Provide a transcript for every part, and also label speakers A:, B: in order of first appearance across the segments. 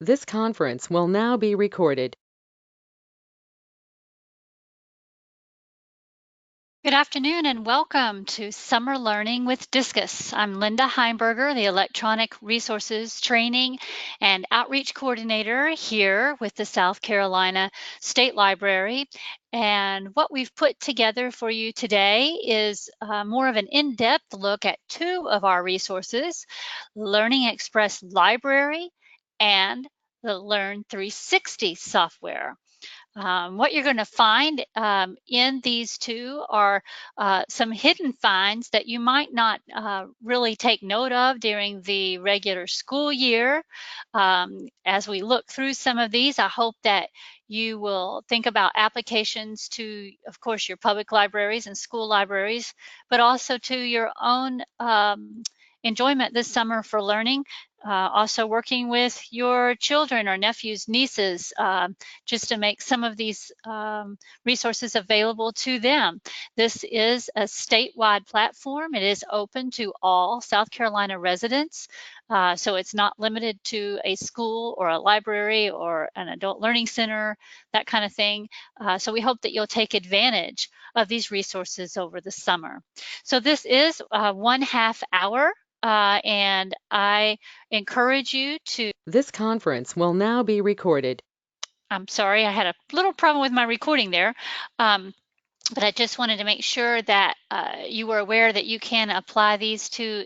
A: This conference will now be recorded.
B: Good afternoon and welcome to Summer Learning with Discus. I'm Linda Heimberger, the Electronic Resources Training and Outreach Coordinator here with the South Carolina State Library. And what we've put together for you today is more of an in-depth look at two of our resources, LearningExpress Library and the Learn360 software. What you're going to find in these two are some hidden finds that you might not really take note of during the regular school year. As we look through some of these, I hope that you will think about applications to, of course, your public libraries and school libraries, but also to your own enjoyment this summer for learning. Also working with your children or nephews, nieces, just to make some of these resources available to them. This is a statewide platform. It is open to all South Carolina residents. So it's not limited to a school or a library or an adult learning center, that kind of thing. So we hope that you'll take advantage of these resources over the summer. So this is 1/2 hour. And I encourage you to.
A: This conference will now be recorded.
B: I'm sorry, I had a little problem with my recording there. But I just wanted to make sure that you were aware that you can apply these to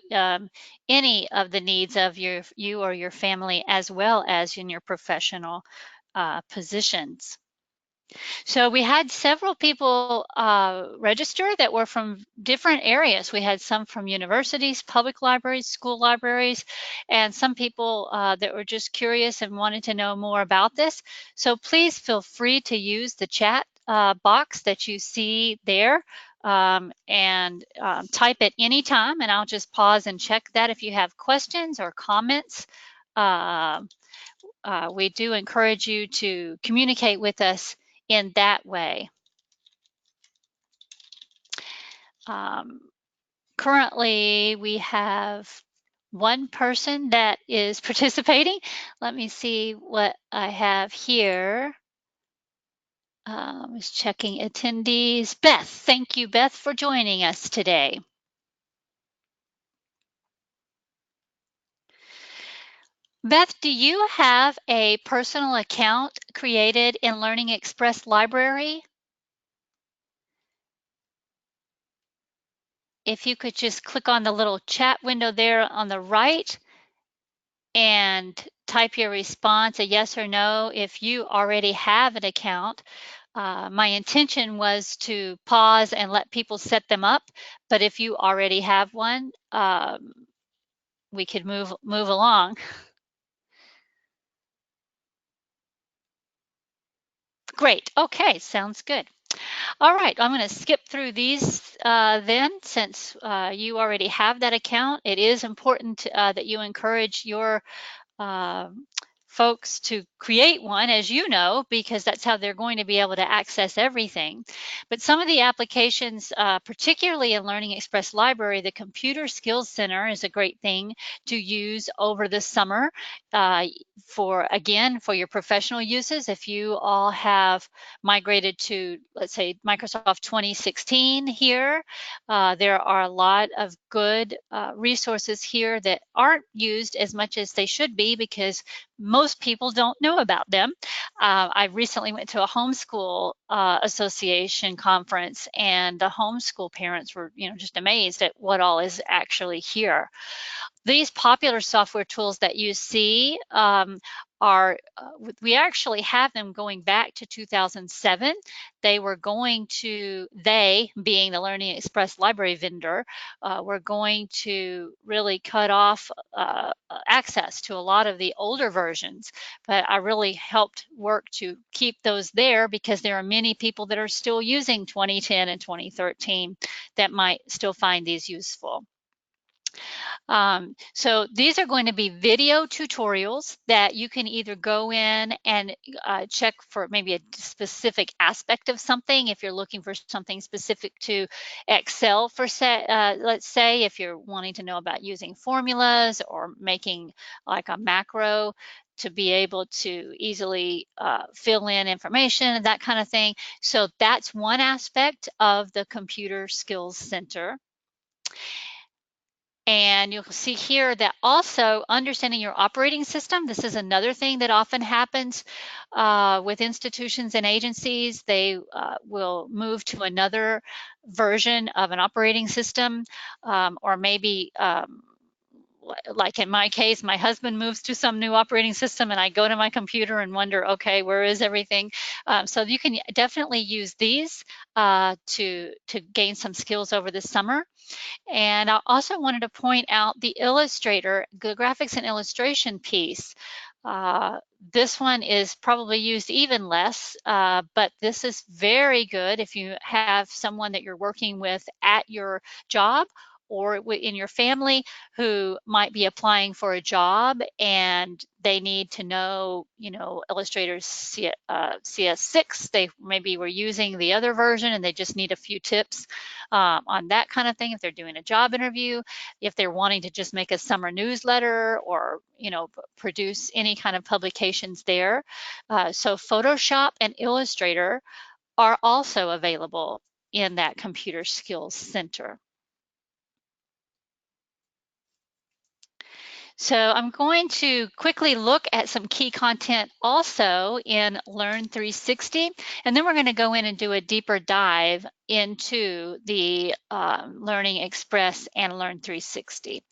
B: any of the needs of you or your family, as well as in your professional positions. So we had several people register that were from different areas. We had some from universities, public libraries, school libraries, and some people that were just curious and wanted to know more about this. So please feel free to use the chat box that you see there and type at any time, and I'll just pause and check that if you have questions or comments. We do encourage you to communicate with us in that way. Currently, we have one person that is participating. Let me see what I have here. I was checking attendees. Beth, thank you, Beth, for joining us today. Beth, do you have a personal account created in LearningExpress Library? If you could just click on the little chat window there on the right and type your response, a yes or no, if you already have an account. My intention was to pause and let people set them up, but if you already have one, we could move along. Great, okay, sounds good. All right, I'm going to skip through these then, since you already have that account. It is important that you encourage your folks to create one, as you know, because that's how they're going to be able to access everything. But some of the applications, particularly in LearningExpress Library, the Computer Skills Center is a great thing to use over the summer for your professional uses. If you all have migrated to, let's say, Microsoft 2016 here, there are a lot of good resources here that aren't used as much as they should be because most people don't know about them. I recently went to a homeschool association conference, and the homeschool parents were, just amazed at what all is actually here. These popular software tools that you see we actually have them going back to 2007. They being the LearningExpress Library vendor, were going to really cut off access to a lot of the older versions. But I really helped work to keep those there because there are many people that are still using 2010 and 2013 that might still find these useful. So these are going to be video tutorials that you can either go in and check for maybe a specific aspect of something. If you're looking for something specific to Excel, let's say, if you're wanting to know about using formulas or making like a macro to be able to easily fill in information and that kind of thing. So that's one aspect of the Computer Skills Center. And you'll see here that also understanding your operating system. This is another thing that often happens with institutions and agencies. They will move to another version of an operating system, or maybe like in my case, my husband moves to some new operating system and I go to my computer and wonder, okay, where is everything? So you can definitely use these to gain some skills over the summer. And I also wanted to point out the Illustrator, the graphics and illustration piece. This one is probably used even less, but this is very good if you have someone that you're working with at your job or in your family who might be applying for a job and they need to know, Illustrator's CS6. They maybe were using the other version and they just need a few tips on that kind of thing. If they're doing a job interview, if they're wanting to just make a summer newsletter or, produce any kind of publications there. So Photoshop and Illustrator are also available in that Computer Skills Center. So I'm going to quickly look at some key content also in Learn360, and then we're going to go in and do a deeper dive into the LearningExpress and Learn360.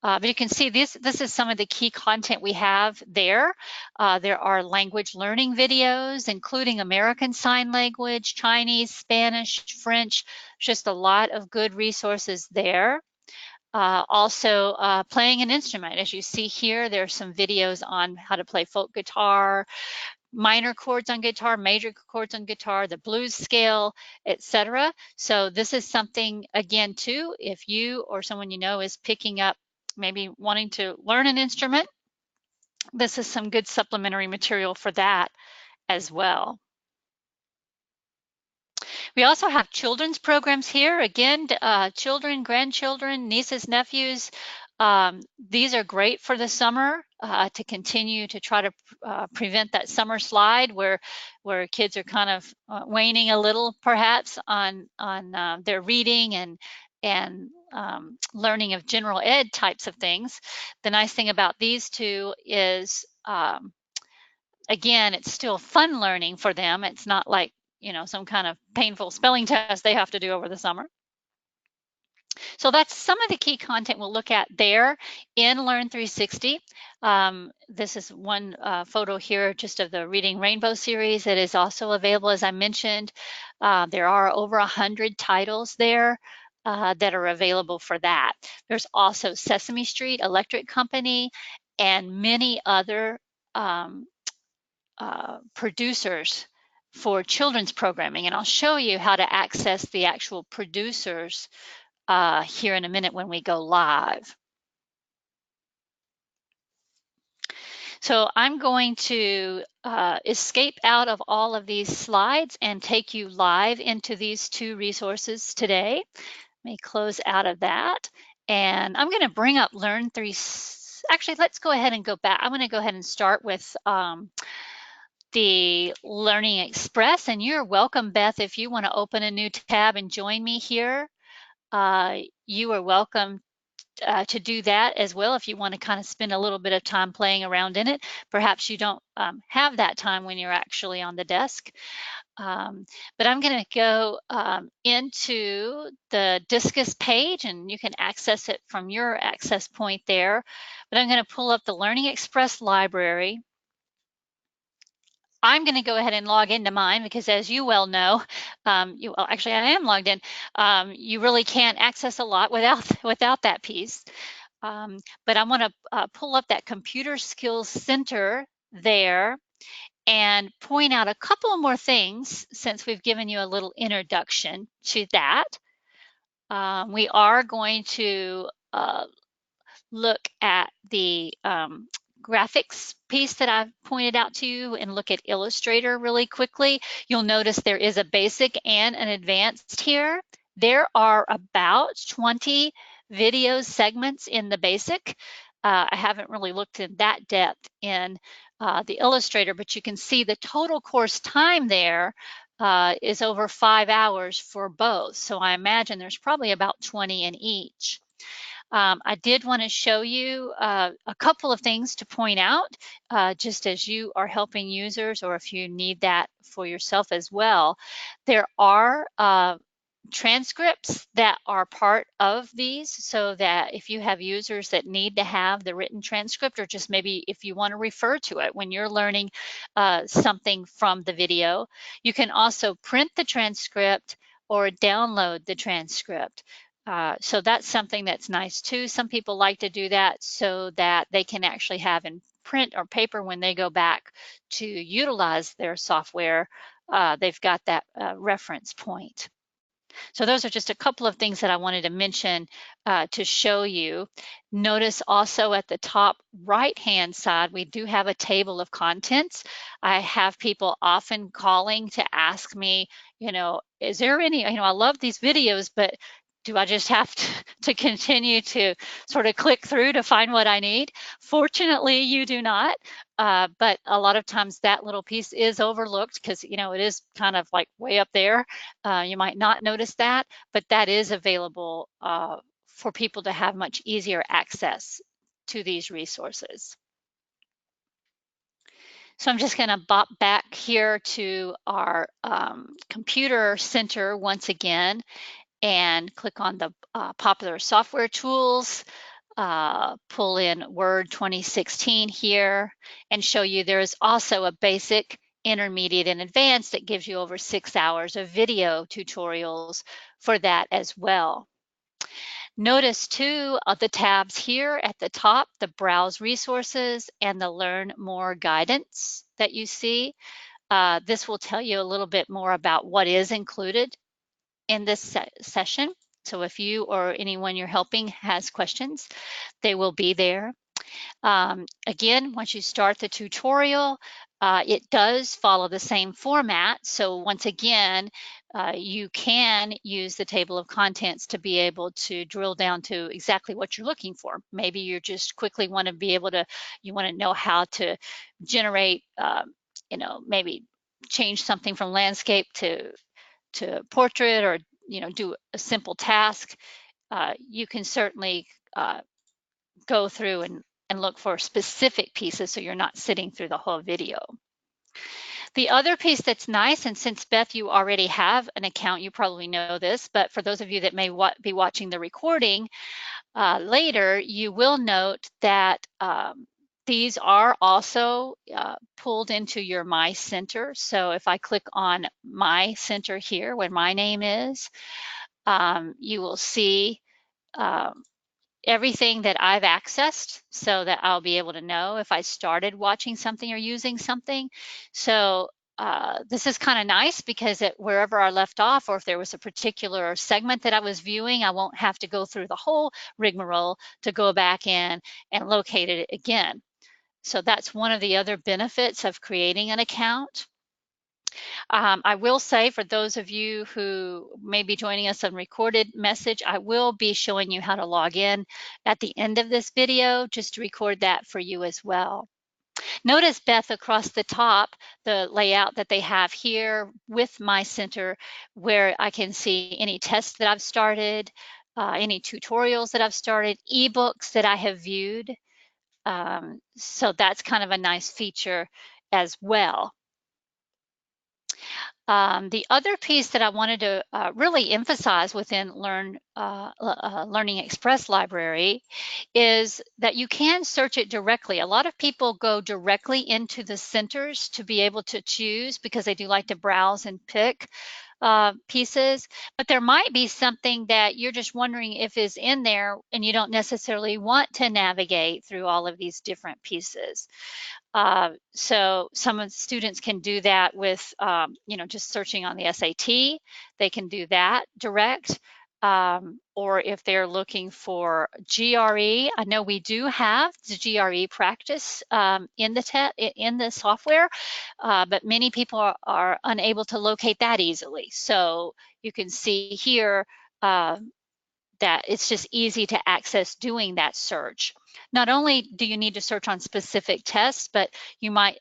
B: But you can see this is some of the key content we have there. There are language learning videos, including American Sign Language, Chinese, Spanish, French, just a lot of good resources there. Also playing an instrument. As you see here, there's some videos on how to play folk guitar, minor chords on guitar, major chords on guitar, the blues scale, etc. So this is something, again, too, if you or someone you know is picking up, maybe wanting to learn an instrument, this is some good supplementary material for that as well. We also have children's programs here. Again, children, grandchildren, nieces, nephews. These are great for the summer to continue to try to prevent that summer slide where kids are kind of waning a little, perhaps, on their reading and learning of general ed types of things. The nice thing about these two is, again, it's still fun learning for them. It's not like, some kind of painful spelling test they have to do over the summer. So that's some of the key content we'll look at there in Learn360. This is one photo here just of the Reading Rainbow series that is also available, as I mentioned. There are over 100 titles there that are available for that. There's also Sesame Street, Electric Company, and many other producers for children's programming, and I'll show you how to access the actual producers here in a minute when we go live. So I'm going to escape out of all of these slides and take you live into these two resources today. Let me close out of that, and I'm going to bring up Learn360. Actually, let's go ahead and go back. I'm going to go ahead and start with the LearningExpress, and you're welcome, Beth, if you want to open a new tab and join me here. You are welcome to do that as well if you want to kind of spend a little bit of time playing around in it. Perhaps you don't have that time when you're actually on the desk. But I'm going to go into the Discus page, and you can access it from your access point there. But I'm going to pull up the LearningExpress library. I'm going to go ahead and log into mine because, as you well know, actually I am logged in. You really can't access a lot without that piece. But I want to pull up that Computer Skills Center there and point out a couple more things since we've given you a little introduction to that. We are going to look at the graphics piece that I've pointed out to you and look at Illustrator really quickly. You'll notice there is a basic and an advanced here. There are about 20 video segments in the basic. I haven't really looked in that depth in the Illustrator, but you can see the total course time there is over 5 hours for both. So I imagine there's probably about 20 in each. I did want to show you a couple of things to point out, just as you are helping users, or if you need that for yourself as well. There are transcripts that are part of these, so that if you have users that need to have the written transcript, or just maybe if you want to refer to it when you're learning something from the video, you can also print the transcript or download the transcript. So that's something that's nice too. Some people like to do that so that they can actually have in print or paper when they go back to utilize their software. They've got that reference point. So those are just a couple of things that I wanted to mention to show you. Notice also at the top right-hand side, we do have a table of contents. I have people often calling to ask me, is there any, I love these videos, but do I just have to continue to sort of click through to find what I need? Fortunately, you do not. But a lot of times that little piece is overlooked because, it is kind of like way up there. You might not notice that, but that is available for people to have much easier access to these resources. So I'm just going to bop back here to our computer center once again and click on the popular software tools, pull in Word 2016 here, and show you there is also a basic, intermediate, and advanced that gives you over 6 hours of video tutorials for that as well. Notice too the tabs here at the top, the Browse Resources and the Learn More guidance that you see. This will tell you a little bit more about what is included in this session. So if you or anyone you're helping has questions, they will be there. Again, once you start the tutorial, it does follow the same format. So once again, you can use the table of contents to be able to drill down to exactly what you're looking for. Maybe you just quickly want to be able to, you want to know how to generate, maybe change something from landscape to portrait, or do a simple task. You can certainly go through and look for specific pieces so you're not sitting through the whole video. The other piece that's nice, and since Beth, you already have an account, you probably know this, but for those of you that may be watching the recording later, you will note that these are also pulled into your My Center. So if I click on My Center here, where my name is, you will see everything that I've accessed, so that I'll be able to know if I started watching something or using something. So this is kind of nice because wherever I left off, or if there was a particular segment that I was viewing, I won't have to go through the whole rigmarole to go back in and locate it again. So that's one of the other benefits of creating an account. I will say, for those of you who may be joining us on recorded message, I will be showing you how to log in at the end of this video, just to record that for you as well. Notice, Beth, across the top, the layout that they have here with My Center, where I can see any tests that I've started, any tutorials that I've started, ebooks that I have viewed. So that's kind of a nice feature as well. The other piece that I wanted to really emphasize within LearningExpress Library is that you can search it directly. A lot of people go directly into the centers to be able to choose, because they do like to browse and pick pieces, but there might be something that you're just wondering if is in there, and you don't necessarily want to navigate through all of these different pieces. So some of the students can do that with, just searching on the SAT. They can do that direct. Or if they're looking for GRE, I know we do have the GRE practice in the software, but many people are unable to locate that easily. So you can see here that it's just easy to access doing that search. Not only do you need to search on specific tests, but you might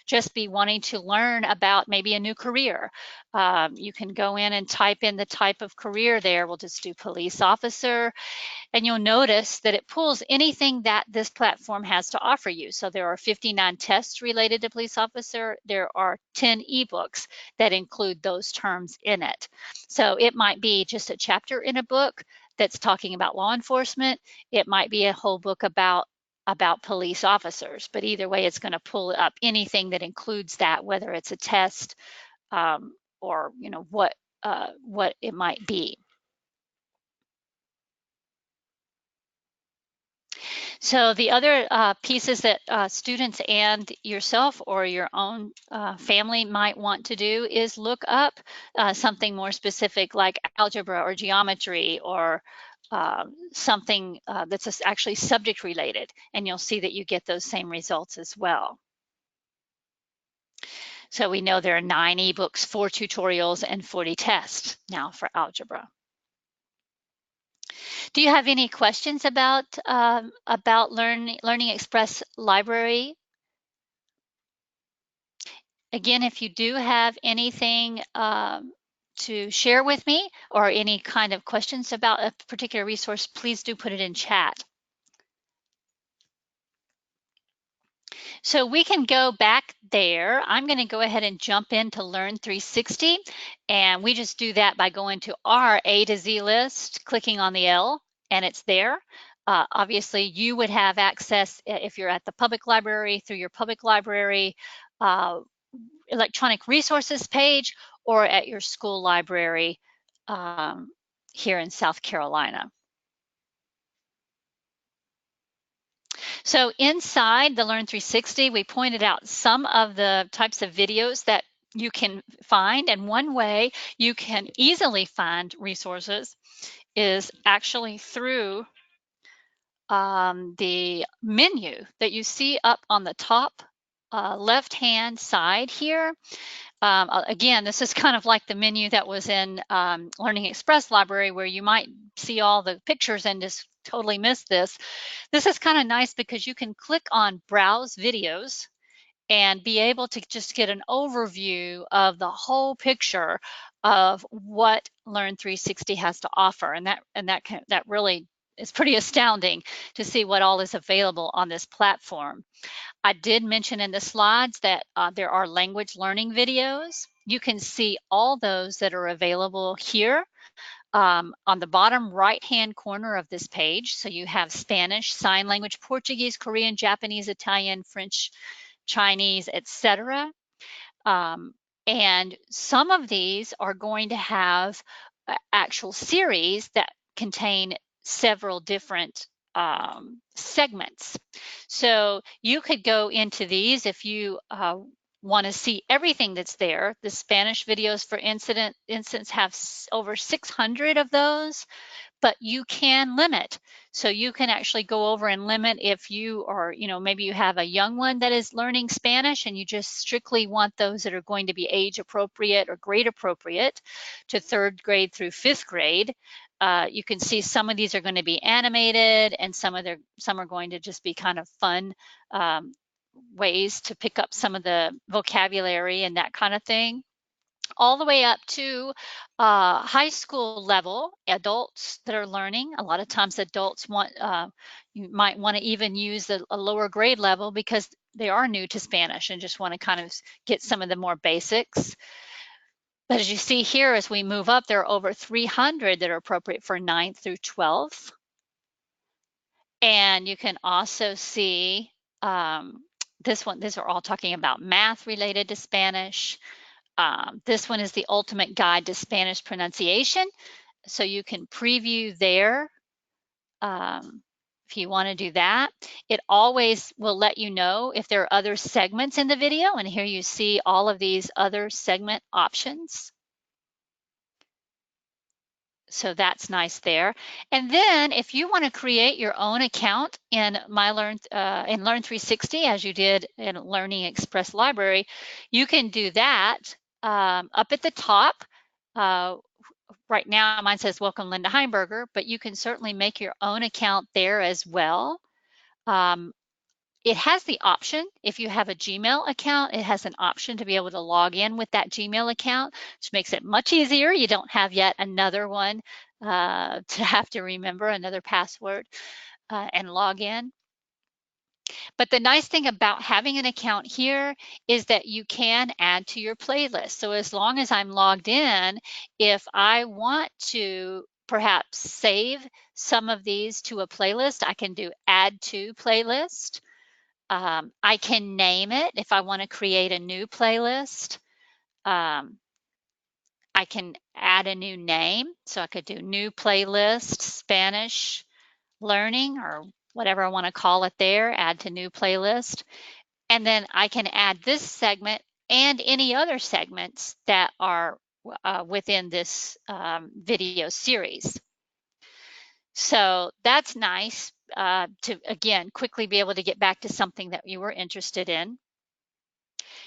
B: just be wanting to learn about maybe a new career. You can go in and type in the type of career there. We'll just do police officer, and you'll notice that it pulls anything that this platform has to offer you. So there are 59 tests related to police officer. There are 10 ebooks that include those terms in it. So it might be just a chapter in a book that's talking about law enforcement. It might be a whole book about police officers, but either way, it's going to pull up anything that includes that, whether it's a test or what it might be. So the other pieces that students and yourself or your own family might want to do is look up something more specific like algebra or geometry or something that's actually subject related, and you'll see that you get those same results as well. So we know there are 9 ebooks, 4 tutorials, and 40 tests now for algebra. Do you have any questions about LearningExpress Library? Again, if you do have anything to share with me or any kind of questions about a particular resource, please do put it in chat. So we can go back there. I'm going to go ahead and jump into Learn360, and we just do that by going to our A to Z list, clicking on the L, and it's there. Obviously, you would have access if you're at the public library through your public library electronic resources page or at your school library here in South Carolina. So inside the Learn360, we pointed out some of the types of videos that you can find, and one way you can easily find resources is actually through the menu that you see up on the top left-hand side here. Again, this is kind of like the menu that was in LearningExpress Library, where you might see all the pictures and just totally miss this. This is kind of nice because you can click on Browse Videos and be able to just get an overview of the whole picture of what Learn360 has to offer, and that really is pretty astounding to see what all is available on this platform. I did mention in the slides that there are language learning videos. You can see all those that are available here on the bottom right-hand corner of this page. So you have Spanish, sign language, Portuguese, Korean, Japanese, Italian, French, Chinese, etc. And some of these are going to have actual series that contain several different segments. So you could go into these if you want to see everything that's there. The Spanish videos, for instance, have over 600 of those, but you can limit. So you can actually go over and limit if you are, maybe you have a young one that is learning Spanish and you just strictly want those that are going to be age appropriate or grade appropriate to 3rd grade through 5th grade. You can see some of these are going to be animated and some are going to just be kind of fun ways to pick up some of the vocabulary and that kind of thing, all the way up to high school level adults that are learning. A lot of times adults want, you might want to even use a lower grade level because they are new to Spanish and just want to kind of get some of the more basics. But as you see here, as we move up, there are over 300 that are appropriate for 9th through 12th. And you can also see these are all talking about math related to Spanish. This one is the ultimate guide to Spanish pronunciation. So you can preview there if you want to do that. It always will let you know if there are other segments in the video, and here you see all of these other segment options. So that's nice there. And then if you want to create your own account in Learn360, as you did in LearningExpress Library, you can do that up at the top. right now mine says welcome Linda Heimberger, but you can certainly make your own account there as well. It has the option, if you have a Gmail account, it has an option to be able to log in with that Gmail account, which makes it much easier. You don't have yet another one to have to remember, another password and log in. But the nice thing about having an account here is that you can add to your playlist. So as long as I'm logged in, if I want to perhaps save some of these to a playlist, I can do add to playlist. I can name it if I want to create a new playlist. I can add a new name. So I could do new playlist, Spanish learning, or whatever I want to call it there, add to new playlist. And then I can add this segment and any other segments that are within this video series. So that's nice to, again, quickly be able to get back to something that you were interested in.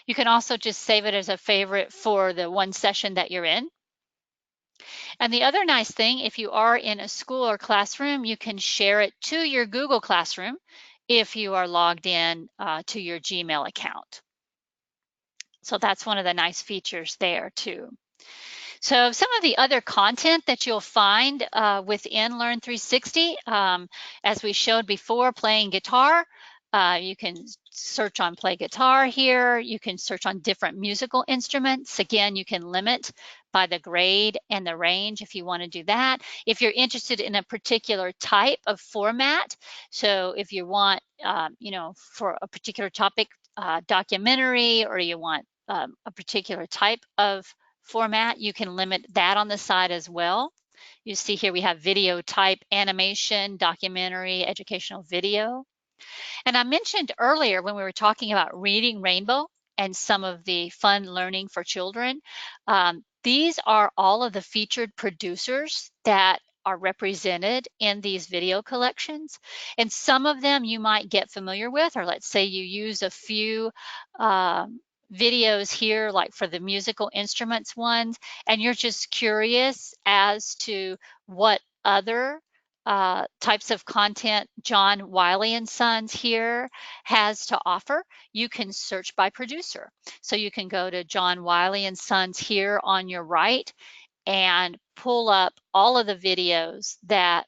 B: You can also just save it as a favorite for the one session that you're in. And the other nice thing, if you are in a school or classroom, you can share it to your Google Classroom if you are logged in to your Gmail account. So that's one of the nice features there too. So some of the other content that you'll find within Learn360, as we showed before, playing guitar, you can search on play guitar here. You can search on different musical instruments. Again, you can limit by the grade and the range if you want to do that. If you're interested in a particular type of format, so if you want, for a particular topic, documentary, or you want a particular type of format, you can limit that on the side as well. You see here we have video type, animation, documentary, educational video. And I mentioned earlier when we were talking about Reading Rainbow and some of the fun learning for children, these are all of the featured producers that are represented in these video collections. And some of them you might get familiar with, or let's say you use a few videos here, like for the musical instruments ones, and you're just curious as to what other types of content John Wiley and Sons here has to offer, you can search by producer. So you can go to John Wiley and Sons here on your right and pull up all of the videos that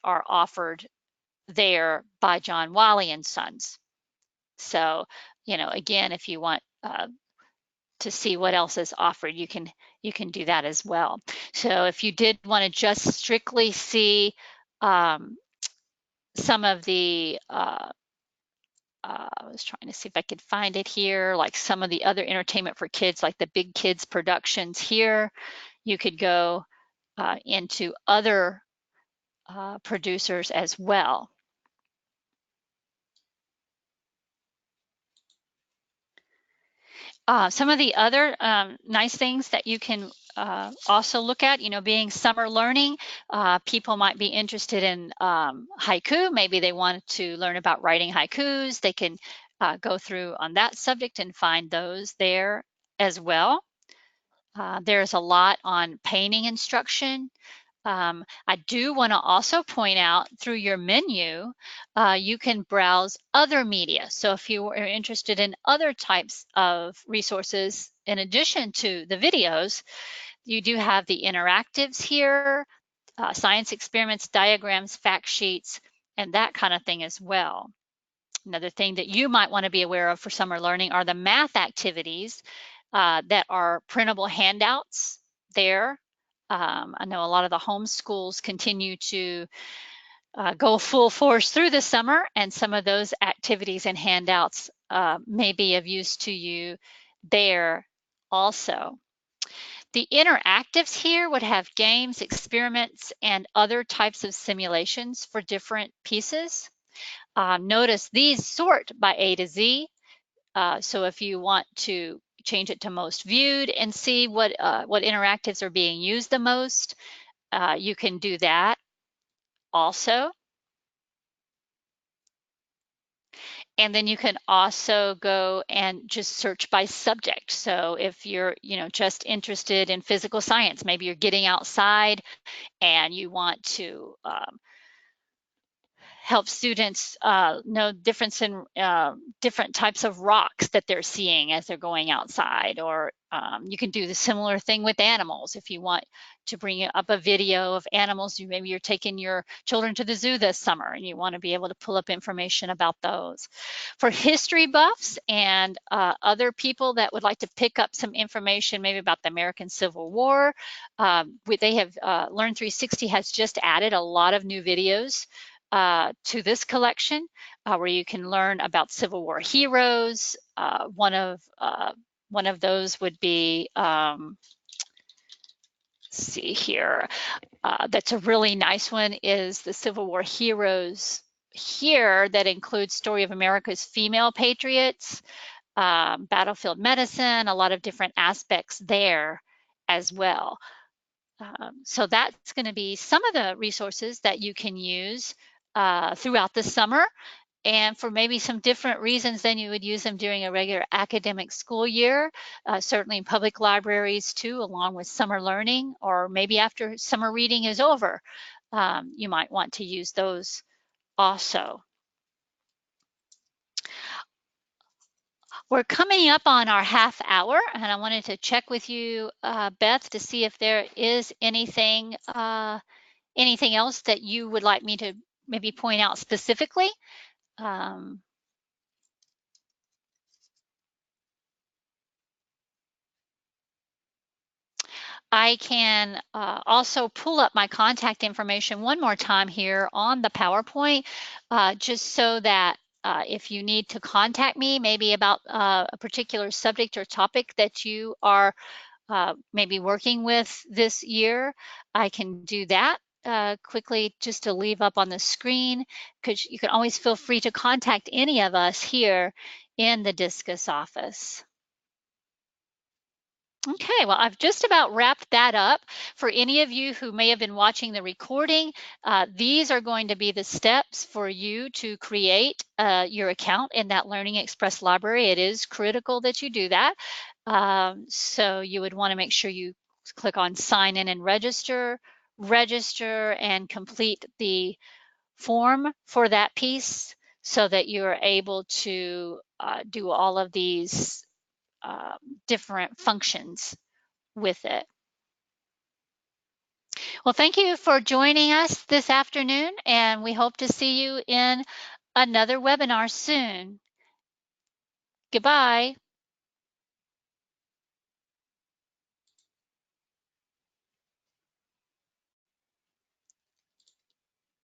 B: are offered there by John Wiley and Sons. So, again, if you want to see what else is offered, you can do that as well. So if you did want to just strictly see some of the I was trying to see if I could find it here, like some of the other entertainment for kids, like the Big Kids productions here. You could go into other producers as well. Some of the other nice things that you can also look at, being summer learning, people might be interested in haiku. Maybe they want to learn about writing haikus. They can go through on that subject and find those there as well. There's a lot on painting instruction. I do want to also point out through your menu, you can browse other media. So if you are interested in other types of resources, in addition to the videos, you do have the interactives here, science experiments, diagrams, fact sheets, and that kind of thing as well. Another thing that you might want to be aware of for summer learning are the math activities that are printable handouts there. I know a lot of the homeschools continue to go full force through the summer, and some of those activities and handouts may be of use to you there also. The interactives here would have games, experiments, and other types of simulations for different pieces. Notice these sort by A to Z. So if you want to change it to most viewed and see what interactives are being used the most, you can do that also. And then you can also go and just search by subject. So if you're, just interested in physical science, maybe you're getting outside and you want to help students know difference in different types of rocks that they're seeing as they're going outside. Or you can do the similar thing with animals. If you want to bring up a video of animals, maybe you're taking your children to the zoo this summer and you want to be able to pull up information about those. For history buffs and other people that would like to pick up some information maybe about the American Civil War, they have Learn360 has just added a lot of new videos to this collection where you can learn about Civil War heroes. One of those would be, let's see here, that's a really nice one, is the Civil War heroes here, that includes Story of America's Female Patriots, battlefield medicine, a lot of different aspects there as well. So that's going to be some of the resources that you can use throughout the summer, and for maybe some different reasons than you would use them during a regular academic school year, certainly in public libraries too, along with summer learning, or maybe after summer reading is over, you might want to use those also. We're coming up on our half hour, and I wanted to check with you, Beth, to see if there is anything else that you would like me to maybe point out specifically. I can also pull up my contact information one more time here on the PowerPoint, just so that if you need to contact me, maybe about a particular subject or topic that you are maybe working with this year, I can do that quickly, just to leave up on the screen, because you can always feel free to contact any of us here in the Discus office. Okay, well, I've just about wrapped that up. For any of you who may have been watching the recording, these are going to be the steps for you to create your account in that LearningExpress library. It is critical that you do that. So you would want to make sure you click on sign in and register, and complete the form for that piece, so that you're able to do all of these different functions with it. Well, thank you for joining us this afternoon, and we hope to see you in another webinar soon. Goodbye.